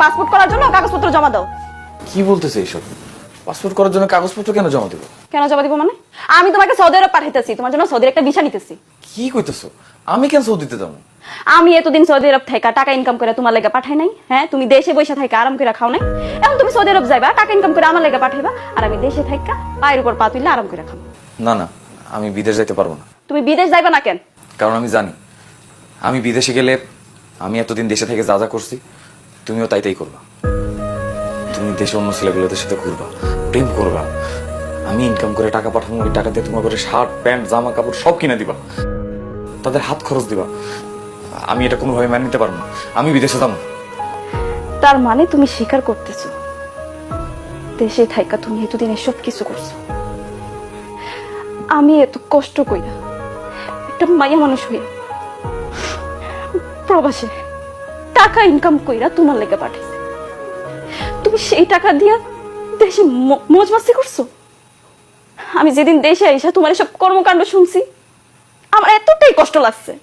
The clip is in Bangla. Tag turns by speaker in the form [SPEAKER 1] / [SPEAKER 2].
[SPEAKER 1] পাসপোর্ট করার জন্য কাগজপত্র জমা দাও।
[SPEAKER 2] কি বলতেছে এইসব? পাসপোর্ট করার জন্য কাগজপত্র কেন জমা দেব?
[SPEAKER 1] কেন জমা দিব মানে? আমি তোমাকে সৌদি আরব পাঠাইতেছি, তোমার জন্য সৌদির একটা ভিসা নিতেছি।
[SPEAKER 2] কি কইতেছো? আমি কেন সৌদিতে যাবো?
[SPEAKER 1] আমি এতদিন সৌদি আরব থেকে টাকা ইনকাম করে তোমার লেগে পাঠাই নাই? হ্যাঁ, তুমি দেশে বসে থেকে আরাম করে খাও নাই? এখন তুমি সৌদি আরব যাইবা, টাকা ইনকাম করে আমার লেগে পাঠাইবা, আর আমি দেশে থেকে পায়ের উপর পা তুললে আরাম করে খাবো।
[SPEAKER 2] না না, আমি বিদেশ যাইতে পারবো না।
[SPEAKER 1] তুমি বিদেশ যাইবা না কেন?
[SPEAKER 2] কারণ আমি জানি আমি বিদেশে গেলে আমি এতদিন দেশে থেকে যা যা করছি তুমিও তাই তাই করবা। তুমি দেশে অন্য ছেলেগুলোদের সাথে ঘুরবা, প্রেম করবা। আমি ইনকাম করে টাকা পাঠাবো, ওই টাকা দিয়ে তোমার করে শার্ট প্যান্ট জামা কাপড় সব কিনে দিবা, তাদের হাত খরচ দিবা। আমি এটা কোনোভাবে মেনে নিতে পারবো না। আমি বিদেশে যাবো।
[SPEAKER 1] তার মানে তুমি স্বীকার করতেছো দেশে থাইকা তুমি এতদিন এসব কিছু করছো? আমি এত কষ্ট কইরা একটা মাইয়া মানুষ হইয়া প্রবাসে টাকা ইনকাম কইরা তোমার লেগে পাঠাইছে, তুমি সেই টাকা দিয়া দেশে মৌজ মাস্তি করছো? আমি যেদিন দেশে আইসা তোমার এসব কর্মকাণ্ড শুনছি আমার এতটাই কষ্ট লাগছে।